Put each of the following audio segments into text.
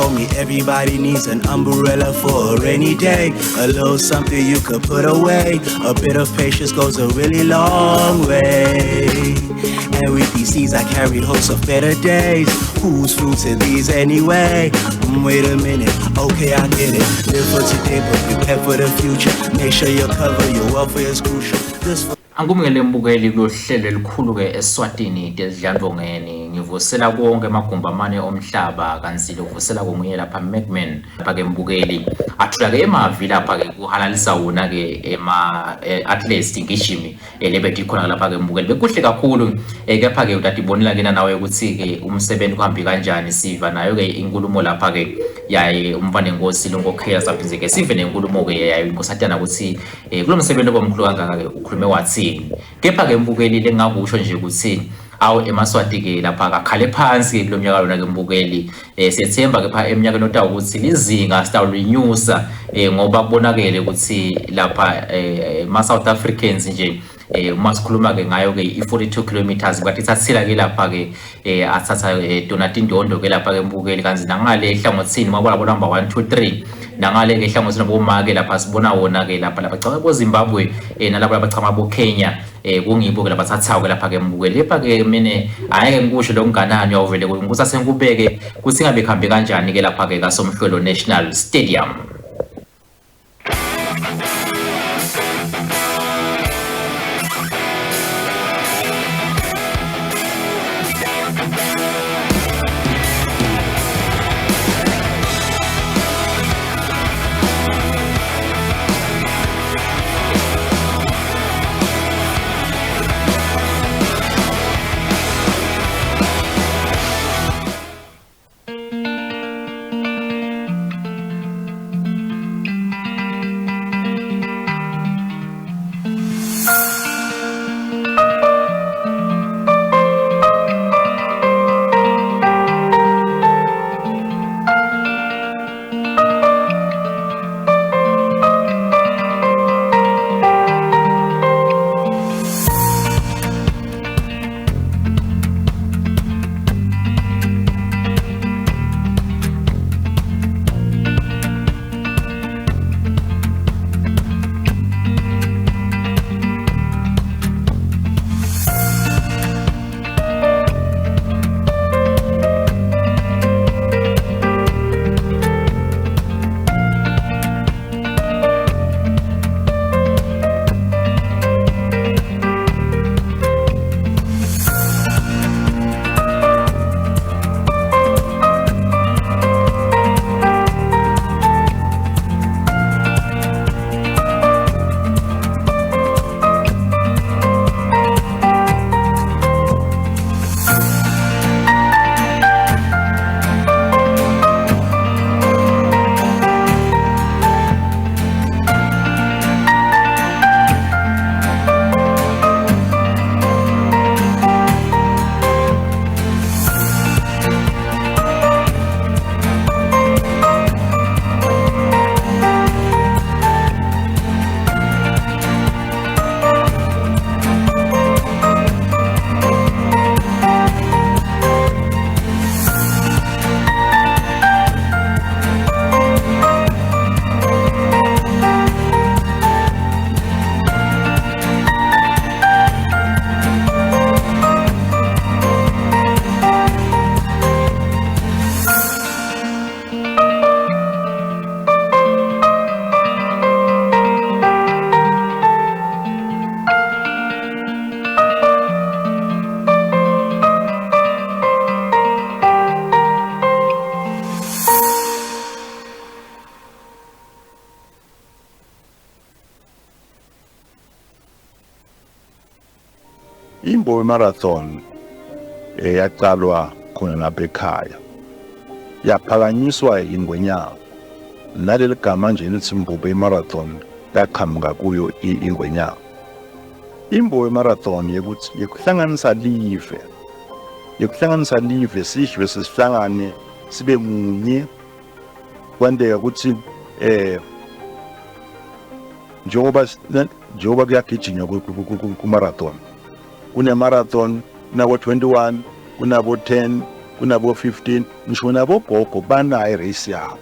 told me everybody needs an umbrella for a rainy day. A little something you could put away. A bit of patience goes a really long way. And with these seeds I carry hopes of better days. Whose fruits are these anyway? Wait a minute, okay I get it. Live for today but prepare for the future. Make sure you cover your welfare is crucial. Angumngele mbukeli kuhlelo elikhulu ke eSwatini Telidlelantfongeni ngivusela konke amagumbi amane omhlaba kansilo uvusela kunye lapha Macman lapha ke mbukeli athula ke emavi lapha ke kuhalalisa wona ke athletes ngishimi lebethi khona lapha ke mbukeli bekuhle kakhulu kepha ke utatibonela kena nawe ukuthi ke umsebenzi kuhambi kanjani siva nayo ke inkulumo lapha ke yaye umfana enkosi lonkokhela saphinze ke sive nenkulumo ke yaye inkosatana ukuthi kulomsebenzi obomkhulu kangaka ke ukhulume wathi kepha ke mbukeli lengakusho nje ukuthi awu eMswati ke lapha akakhale phansi kulomnyaka lona ke mbukeli sethemba ke pha eminyakeni otawu ukuthi lizinga sitawulinyusa ngoba kubonakele ukuthi lapha ma South Africans nje uma sikhuluma ke ngayo ke i42 kilometers bathi thathila ke lapha ke athatha Donati Ndondo ke lapha ke mbukeli kanzi nangale ehlangothini mabona bona number 1 2 3 nangale ke ehlangothini bomama ke lapha sibona wona ke lapha cha bo Zimbabwe nalapha abachama bo Kenya kungibo ke lapha thathayo ke lapha ke mbukeli lepha ke mina ayeke ngikusho lo nganani uyavele ukuthi asenkubeke kuthi ngabe khambe kanjani ke lapha ke kaSomhlolo National Stadium. Imbube Marathon yaqalwa khona lapha ekhaya yaphakanyiswa ingwenyama naleli gama nje lithi Imbube Marathon laqhamuka kuyo ingwenyama. Imbube Marathon yekuhlanganisa live sishwe sisihlangane sibe munye kwandeka ukuthi njengoba kuyagijinywa ku marathon kune marathon kunabo 21 kunabo 10 kunabo 15 ngisho nabo gogo banayo race yabo.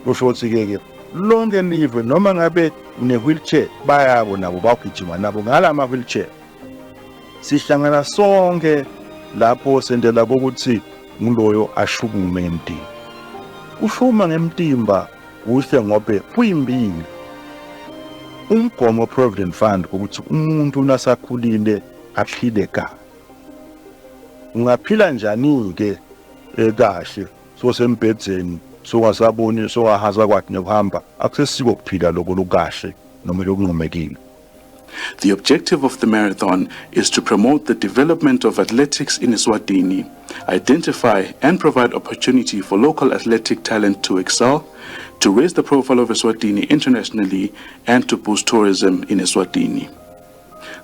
Kusho ukuthi ke lonke live noma ngabe une wheelchair bayabo nabo bagijima nabo ngalama wheelchair. Sihlangana sonke lapho sendela ukuthi nguloyo ashukume ngemtimba. Ushuma ngemtimba uhle ngobe kuyimbili. Umgomo Provident Fund ukuthi umuntu nasakhulile aphile kahle. Ungaphila njani ke kahle so sembhedzeni so wasaboni so wahaza kwathi nokuhamba akusesiko kuphila lokho lukahle noma lokunqomekile. The objective of the marathon is to promote the development of athletics in Eswatini, identify and provide opportunity for local athletic talent to excel, to raise the profile of Eswatini internationally, and to boost tourism in Eswatini.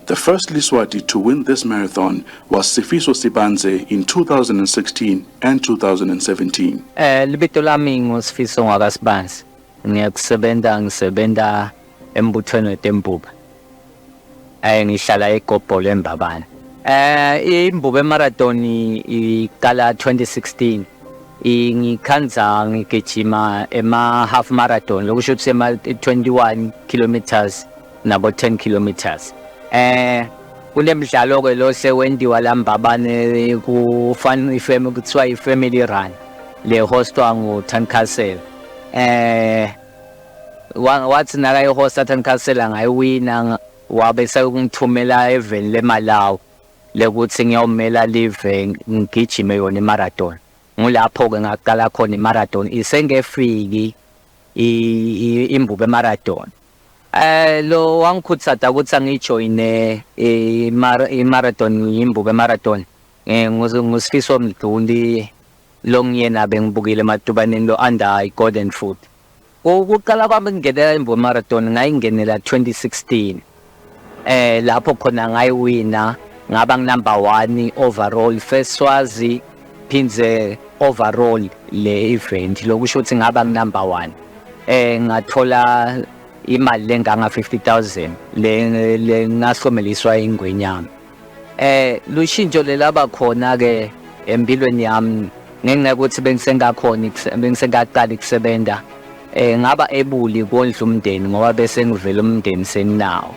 The first Liswati to win this marathon was Sifiso Sibanze in 2016 and 2017. Libito lami nguSifiso Sibanze. Ngisebenza embuthweni weTembuba. Ngihlala eGobholo eMbabane. Imbube Marathon iqala 2016. Ngikhanza ngigijima half marathon lokusho ukuthi 21 kilometers nabo 10 kilometers. Kulemidlalo ke lo sewendiwa laMbabane ku family kuthiwa i-family run le hostwa nguTankasela. Wathi nakayihosta Tankasela ngayiwina wabe sekungithumela eveni leMalawi lekuthi ngiyomela live ngigijime yona imarathon. Ngulapho ke ngaqala khona imarathon isengefiki Imbube Marathon. Lo wangikhuthaza ukuthi angijoyine imarathon Imbube Marathon. Ngusifiso Mduli lo ngiyena bengibukile ematubaneni lo under Golden Foot. Ukuqala kwami ngingenela Imbube Marathon ngayingenela 2016. Lapho khona ngayiwina ngaba number 1 overall first Swazi phinze overall le event lokusho ukuthi ngaba number 1. Ngathola imali lenganga 50,000 le ngasikomeliswa ingwenyama. Lushintsho lelaba khona ke empilweni yami ngenxa ukuthi bengisengaqala ukusebenza ngaba ebuli kondla umndeni ngoba bese ngivela umndeni seninawo.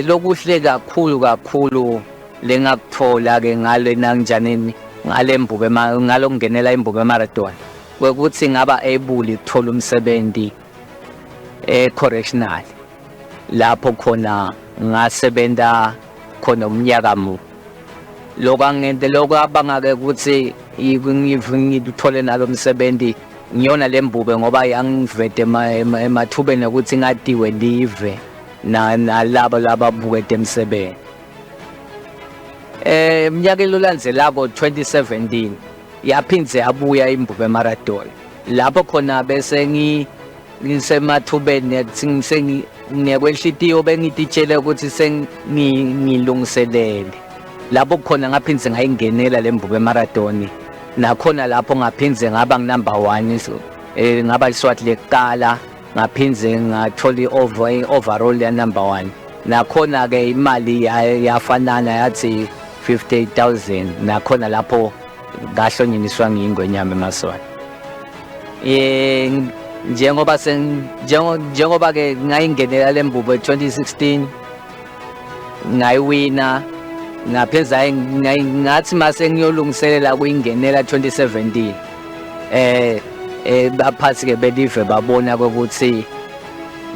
Lokuhle kakhulu lengakuthola ke ngale nanjaneni ngalembuke ngalokungenela Imbube Marathon ukuthi ngaba able ukuthola umsebenzi correctional lapho khona ngasebenza khona umnyaka mu lokho abangake ukuthi ngithole nalo umsebenzi ngiyona lembube ngoba yangivete emathubeni ukuthi ngadiwe live na labo lababukete emsebenzi. Mnyaka elolandzelako 2017 yaphindze abuya Imbube Marathon lapho khona bese ngisemathubeni ngiyekwenhlitiyo bengititshele ukuthi sengilungiselele lapho khona ngaphindze ngayingenela leMbube Marathon nakhona lapho ngaphindze ngaba number 1 ngaba Liswati lekuqala ngaphindze ngathola overall ya number 1 nakhona ke imali yafanana yathi 58,000 nakhona lapho ngahlonyeniswa ngingwenyama eMswati. Njengoba ke ngayingenela leMbube 2016 ngayiwina ngapheza ngathi mase ngiyolungiselela kuyingenela 2017 baphathi ke belive babona ukuthi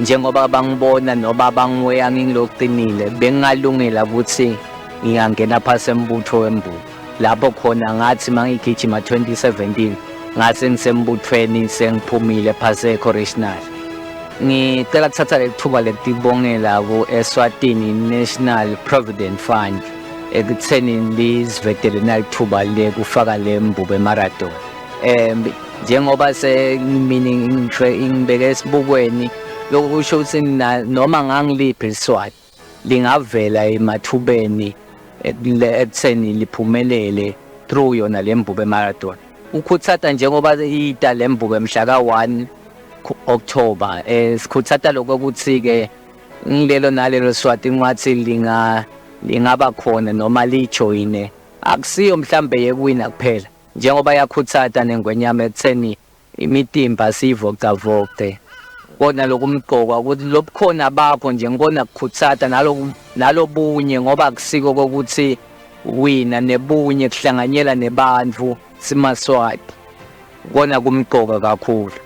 njengoba bangibona noba bangiweya ngiloqinile bengalungela ukuthi ngiyangena phasi embutho wembubu lapho khona ngathi mangigijima 2017 ngase ngisembuthweni sengiphumile phase correctional. Ngicela ukuthatha lethuba letibongela ku Eswatini National Provident Fund ekutheni lizivetele nalithuba lekufaka leMbube Marathon. Njengoba ngibeke esibukweni lokusho ukuthi noma ngangiliphi iswati lingavela emathubeni ekutheni liphumelele through yona leMbube Marathon. Ukhuthata njengoba ita leMbube mhla ka1 October sikhuthata lokho ukuthi ke ngilelo nalelo swati ngathi lingaba khona noma lijoine akusiyo mhlambe yekuwina kuphela njengoba yakhuthata nengwenyama ekutheni imitimba siyivocavoce kodwa lokumgqoka ukuthi lobukhona bakho nje ngibona kukhuthata nalobunye ngoba akusiko kokuthi wina nebunye kuhlanganyela nebantu simaswati kona kumgqoka kakhulu.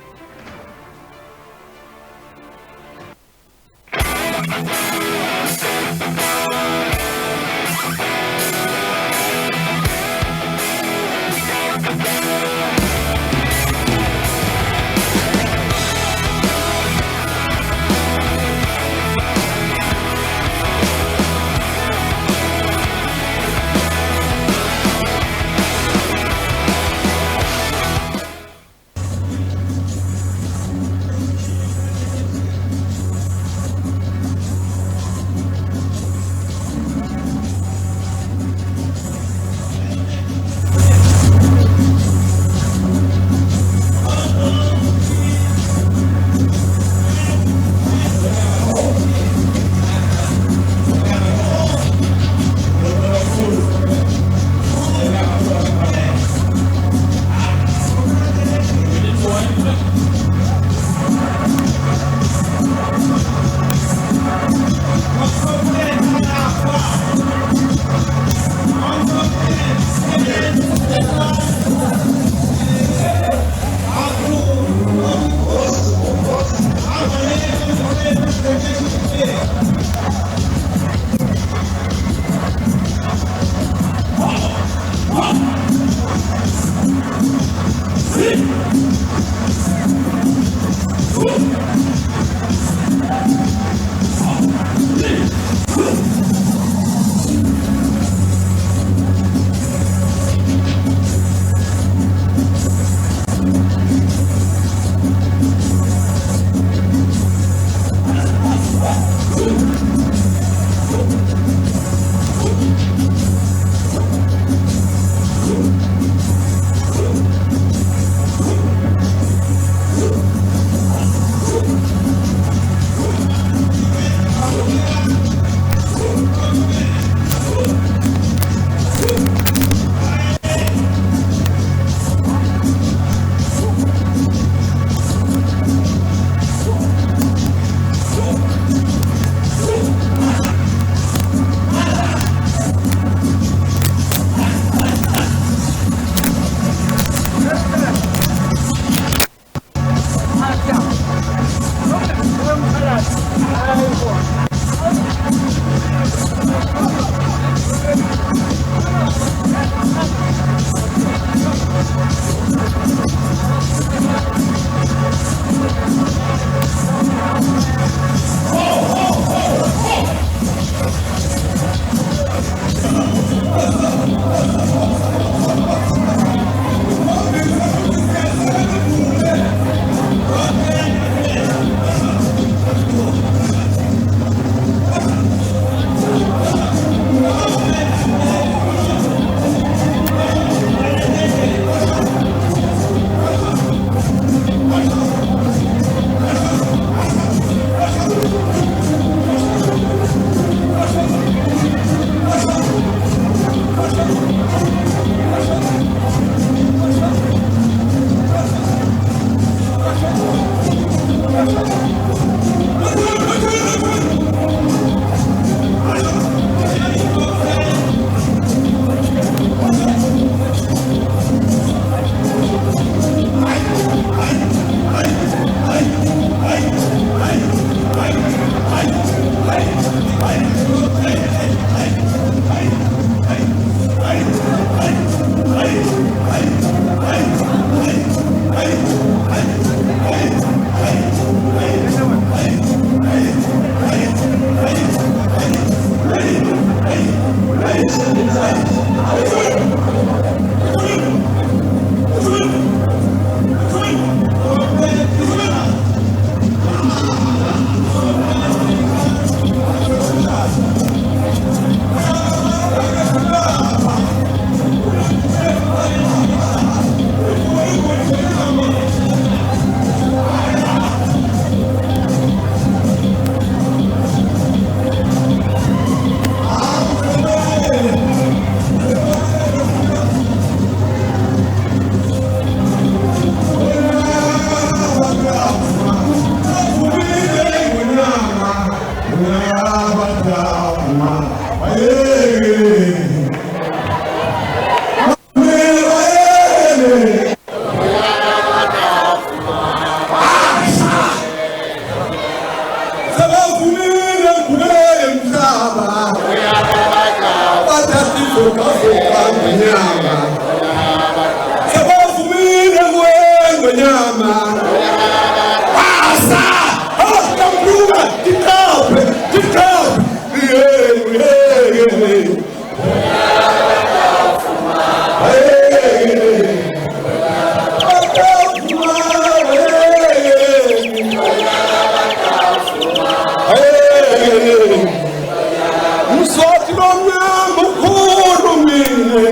Mswati nomnyama ukhulu mine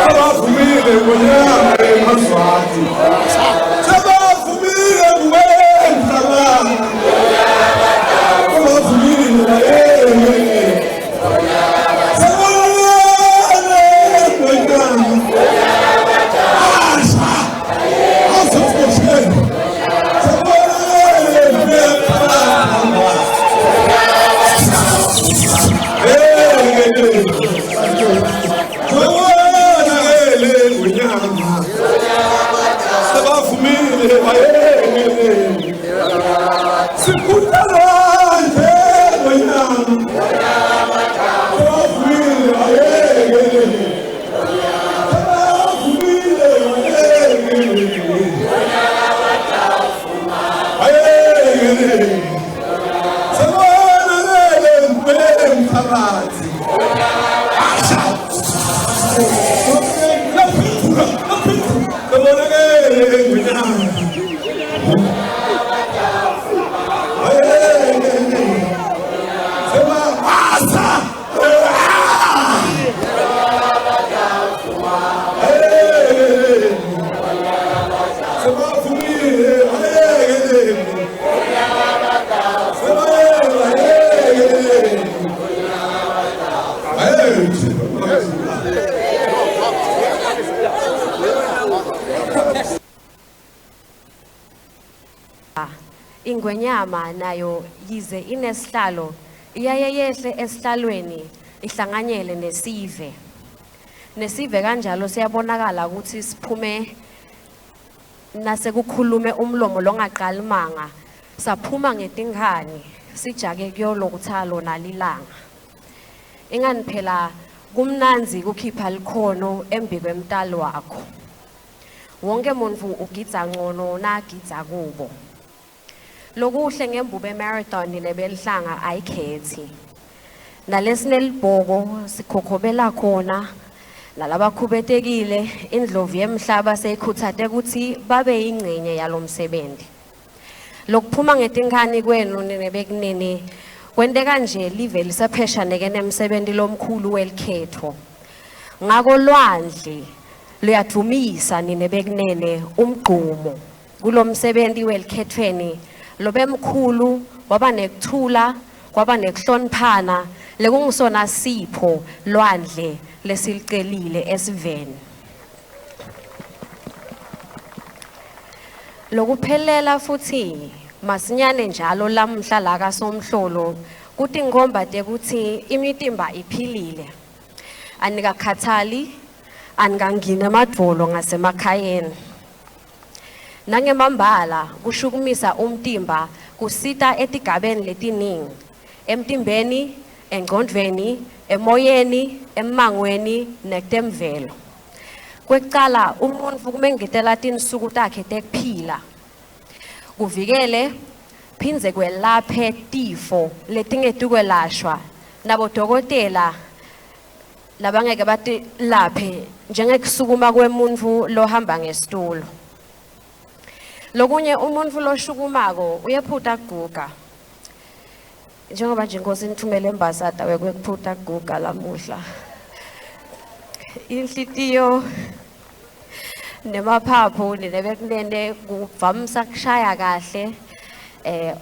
abavumile ngonyama eMswati sabavumile kuwenza bana abavumile Ingwenyama nayo yize inesihlalo iyaye yehle esihlalweni ihlanganyele nesive kanjalo siyabonakala ukuthi siphume nasekukhulume umlomo longaqali manga saphuma ngetinkhani sijake kuyolokuthalo nalilanga ingani phela kumnanzi kukhipha likhono embi kwemtalo wakho wonke umuntu ugidza ngcono nagidza kubo lokuhle ngeMbube Marathon nebelihlanga ayikhethi nalesinelibhoko sikhokhobela khona nalabakhubetekile indlovu yemhlaba seyikhuthate ukuthi babe yingcenye yalomsebenzi lokuphuma ngetinkhani kwenu nebekunene kwenteka nje live lisaphesha nekenemsebenzi lomkhulu welikhetho ngako lwandle luyadumisa nebekunene umgqumo kulomsebenzi welikhethweni lobe mkhulu waba nekuthula kwaba nekuhloniphana lekungisona sipho lwandle lesilicelile esiveni lokuphelela futhi masinyane njalo lamhla la kaSomhlolo kuthi ngomba tekuthi imitimba iphilile anikakhathali anikangina emadvolo ngasemakhayeni nangemambala kushukumisa umtimba kusita etigabeni letiningi emtimbeni engqondweni emoyeni emmangweni nektemvelo kwecala umuntu kumengitela tinsuku takhe tekuphila kuvikele phindze kwelaphe tifo letingetukwelashwa nabodokotela labangeke batilaphe njengekusukuma kwemuntu lohamba ngesitulo lokunye umuntu loshukumako uyephutha kuguga njengoba nje inkosi nithumele embasada wekwekuphutha kuguga lamuhla inhlitiyo nemaphaphu nebekunene kuvamisa kushaya kahle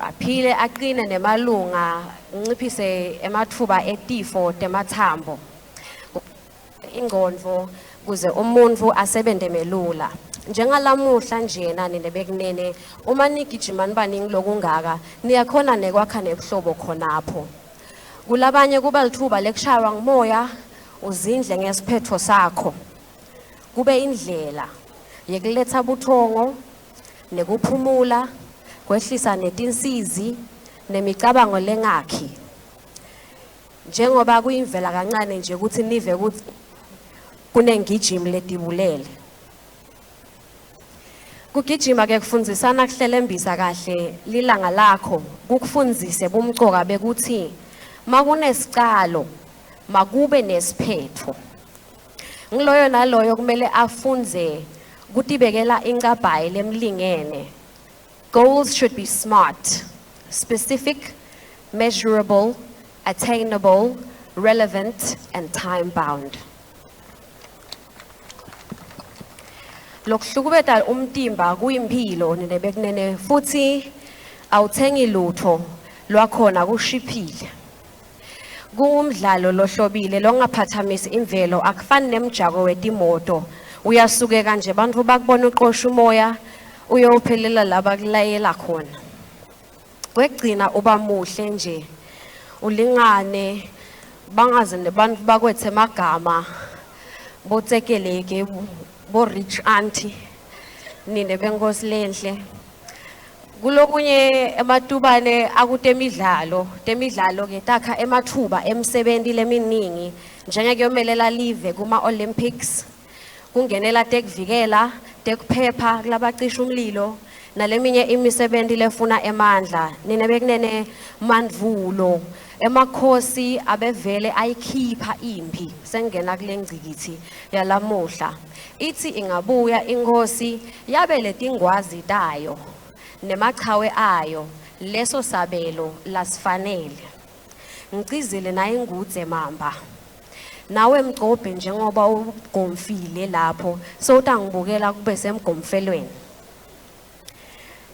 aphile aqine nemalunga unciphise emathuba etifo temathambo ingqondo kuze umuntu asebenze melula njengalamuhla njena nebekunene uma nigijima nibaningi lokungaka niyakhona nekwakha nebuhlobo khonapho kulabanye kuba lithuba lekushaywa ngumoya uzindle ngesiphetho sakho kube indlela yekuletha buthongo nekuphumula kwehlisa netinsizi nemicabango lengakhi njengoba kuyimvela kancane nje ukuthi nive ukuthi kunengijimi letibulele. Kugijima ke kufundzisana kuhlelembisa kahle lilanga lakho, kukufundzise bumcoka bekuthi makunesicalo makube nesiphetho. Ngiloyo naloyo kumele afunze kutibekela incabhayi lemlingene. Goals should be smart, specific, measurable, attainable, relevant, and time-bound. Lokuhlukubeta umtimba kuyimpilo nebekunene futhi awuthengi lutho lwakhona kushiphile. Kuumdlalo lohlobile longaphathamisi imvelo akufani nemjako wetimoto. Uyasuke kanje bantfu bakubona uqosha umoya uyophelela laba kulayela khona. Wegcina uba muhle nje ulingane bangaze nebantfu bakwethe magama botsekeleke bo rich auntie nine benkosi lenhle. Kulokunye ematubane akutemidlalo ke takha emathuba emsebenzi leminingi njengekuyomelela live kuma Olympics, kungenela tekuvikela, tekuphepha kulabacisha umlilo naleminye imisebenzi lefuna emandla. Nine bekunene mandvulo emakhosi abevele ayikhipha impi sengena kule ngcikithi yalamuhla. Ithi ingabuya inkosi yabe letingwazi tayo nemachawe ayo leso sabelo lasifanele. Ngicizile naye ngudze mamba nawe mgcobhe njengoba ugomfile lapho sowutangibukela kube semgomfelweni.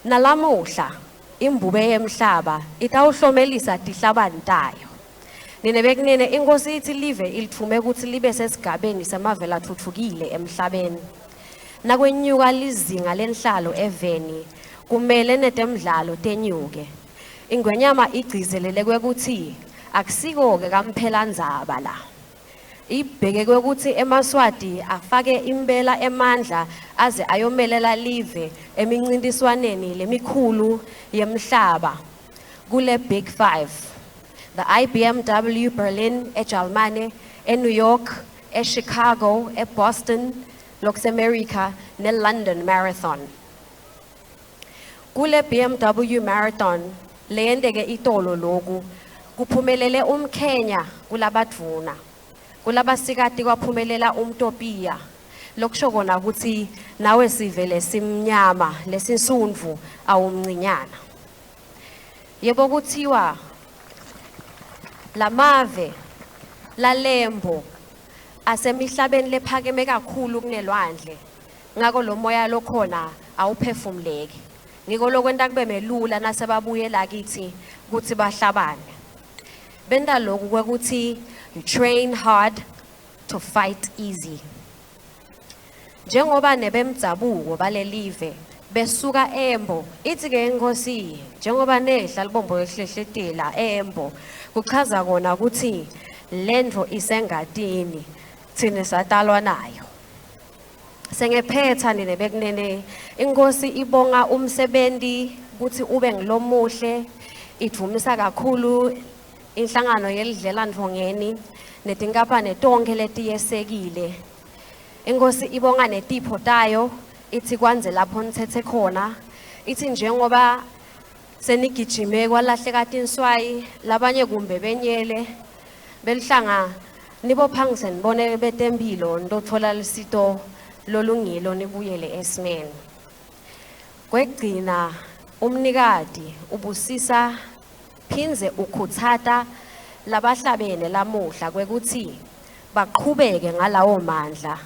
Nalamuhla imbube yemhlaba itawuhlomelisa tihlabani tayo. Nine bekunene inkosi ithi live ilithume ukuthi libe sesigabeni samavela athuthukile emhlabeni. Nakwenyuka lizinga lenhlalo eveni kumele netemidlalo tenyuke. Ingwenyama igcizelele kwekuthi akusiko-ke kamphela ndzaba la. Ibheke kwekuthi eMswati afake imbela emandla aze ayomelela live emincintiswaneni lemikhulu yemhlaba kule Big 5. The IBMW Berlin, eJalimane, eNew York, eChicago, eBoston, America, neLondon Marathon. Kule BMW Marathon leyendeke itolo loku kuphumelele umKenya kulabadvuna. Kulabasikati kwaphumelela umTopiya. Lokusho kona ukuthi nawe sivele simnyama lesinsunvu awumncinyana. Yebo kuthiwa lamave lalembo asemihlabeni lephakeme kakhulu kunelwandle. Ngako lo moya lokhona awuphefumuleki. Ngiko lokwenta kube melula nasebabuyela kithi ukuthi bahlabane. Benda lokhu kwekuthi you train hard to fight easy. Njengoba nebemdzabuko balelive besuka Embo ithi ke inkosi njengoba nehla libombo ehlehlетela Embo kuchaza kona ukuthi lendvo isengatini thina satalwa nayo. Sengephetha nine bekunene inkosi ibonga umsebenzi ukuthi ube ngilomuhle idvumisa kakhulu inhlangano Telidlelantfongeni netinkampani tonke letiyesekile. Inkosi ibonga netipho tayo ithi kwanze lapho nithethe khona ithi njengoba senigijime kwalahleka tinswayi labanye kumbe benyele belihlanga nibophangise nibone betempilo ndothola lisito lolungilo nibuyele esimeni. Kwegcina umnikati ubusisa phinze ukhuthata labahlabene lamuhla kwekuthi baqhubeke ngalawo mandla.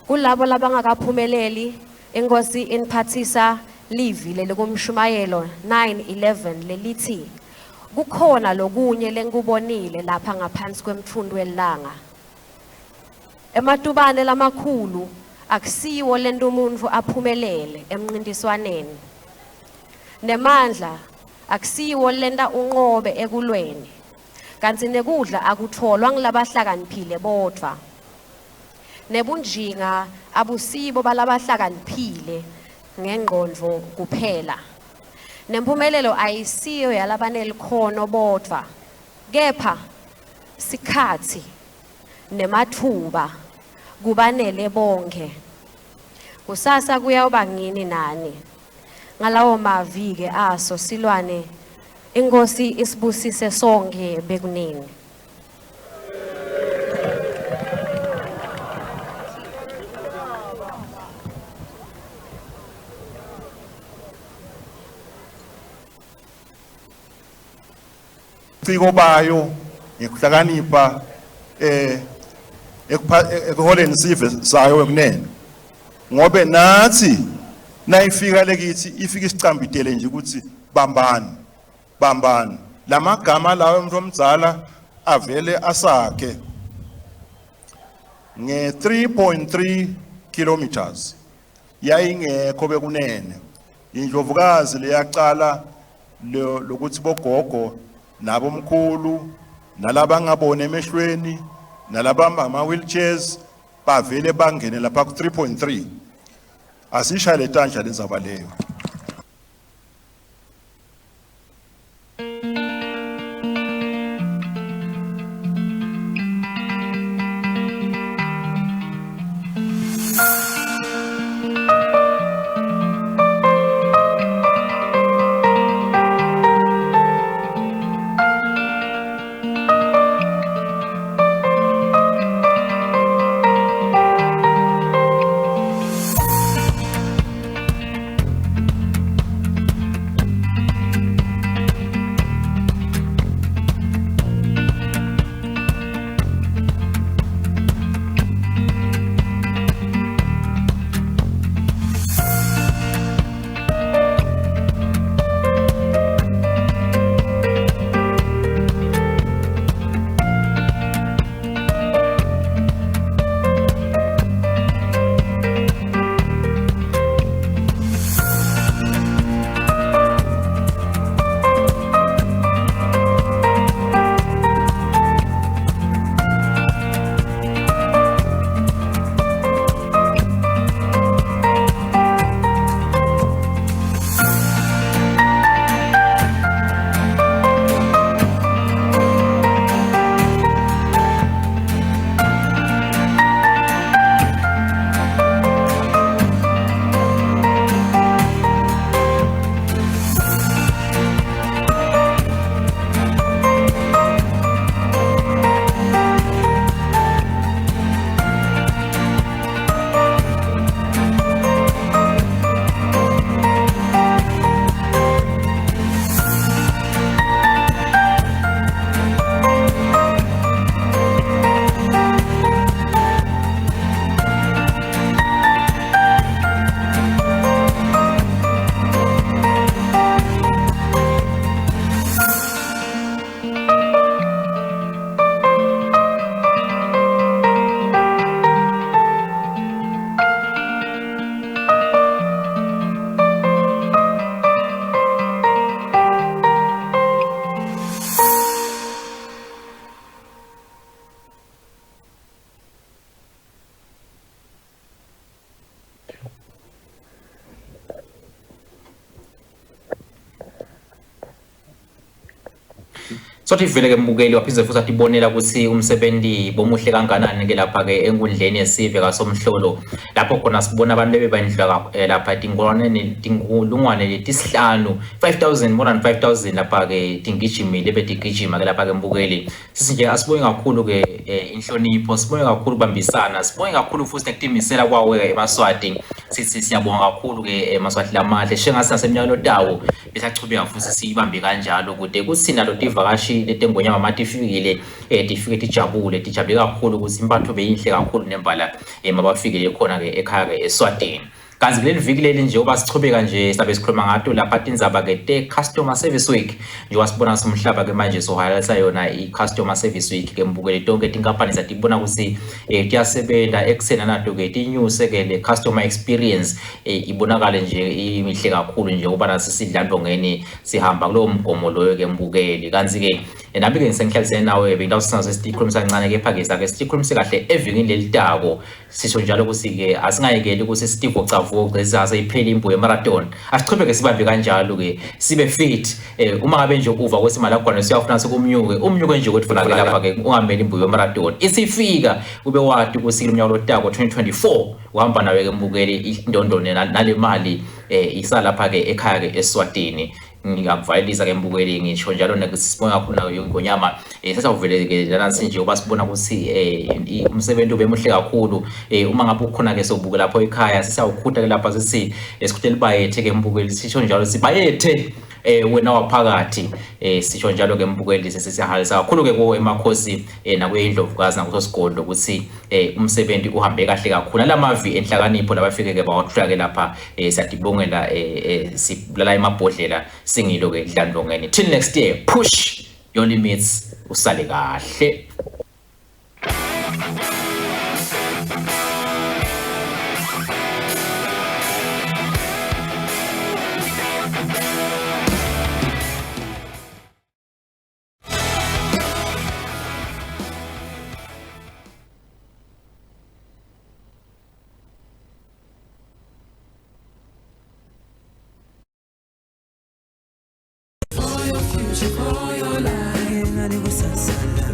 Kulabo labangakaphumeleli inkosi inphathisa livile lekumshumayelo 9/11 lelithi kukhona lokunye lenkubonile lapha ngaphansi kwemthundu welanga. Ematubane lamakhulu akusiwo lento umuntu aphumelele emncintiswaneni. Nemandla akusiwo lenta unqobe ekulweni. Kanti nekudla akutholwa ngilabahlakaniphile bodwa. Nebunjinga abusibo balabahlakaniphile ngengqondo kuphela. Nempumelelo ayisiyo yalabanelikhono bodwa. Kepha sikhathi nemathuba kubanele bonke. Kusasa kuyawuba ngini nani. Ngalawo mavi-ke aso silwane Inkosi isibusise sonke bekunini. Fiko bayo ngikuhlakanipha ekuholeni sive sayo ekunene ngobe nathi nayifika lekithi ifika isicambitele nje ukuthi bambani lamagama lawo umuntu omdzala avele asakhe nge 3.3 kilometers yayingekho bekunene indlovukazi leyaqala lokuthi bogogo nabo mkhulu nalaba ngabone emehlweni nalabamba ama wheelchairs bavele bangene lapha ku 3.3 asisha letanja lenzaba leyo. Sothi vele ke mbukeli waphinze futhi atibonela ukuthi umsebenzi bomuhle kanganani ke lapha ke enkundleni yesive kaSomhlolo lapho khona sibona abantu bebandla lapha tinkulungwane letisihlanu 5000 more than 5000 lapha ke tingijimile betigijima ke lapha ke mbukeli sisi nje asibonge kakhulu ke inhlonipho sibonge kakhulu bambisana sibonge kakhulu futhi nekutimisela kwawe ke eMswati sithi siyabonga kakhulu ke eMswati lamahle shengasasemnyalo tawo besachubeka futhi siyibambe kanjalo kude kuthina lo tivakashi letengonyama matifikile tifike tijabule kakhulu ukuthi impatho beyinhle kakhulu nembala mabafikile khona ke ekhaya ke eSwatini. Kanzi kuleli viki leli nje oba sichubeka nje sabe sikhuluma ngato lapha tindzaba ke te customer service week nje wasibona somhlaba ke manje so highlights yona I customer service week ke mbukele tonke tinkampani zatibona ukuthi tiyasebenza eksena nato ke tinyuse ke le customer experience ibonakale nje imihle kakhulu nje ubana sisidlandongeni sihamba kulo mgomo loyo ke mbukeli kanzi ke nabi ke ngisenhlalise nawe bengidawusinazo sitikhulumisa kancane ke phakisa ke sitikhulumisa kahle evikini lelitako sisho njalo ukuthi-ke asingayekeli ukuthi sitivocavoce ezaze iphele Imbube Marathon. Asichubeke sibambe kanjalo ke sibe fit. Uma ngabe nje uva kwesi malagwana siyafuna umnyuke nje ukuthi funa lapha ke ungameli Imbube Marathon. Isifika ube wathi kusile umnyaka lotako 2024 uhamba nawe ke mbukeli indondone nale mali isa lapha ke ekhaya ke eSwatini. Ngiyakuvayelisa ke mbukeli ngisho njalo nekusibona kakhulu ngonyama sesawuvele ke lana nje uba sibona ukuthi umsebenzi ube muhle kakhulu uma ngabe ukhona ke sobuke lapho ekhaya sisawukhutha ke lapha sisi esikhuthela bayethe ke mbukeli sisho njalo sibayethe wena waphakathi sisho njalo ke mbukeli sesiyahalisa kakhulu ke ko emakhosi nakweyindlovukazi nakusosigodlo ukuthi umsebenzi uhambe kahle kakhulu nalamavi enhlakanipho labafike ke bawathula ke lapha siyadibongela sibulala emabhodlela singilo ke Dlandlongeni till next year push your limits usale kahle. For your life, and it was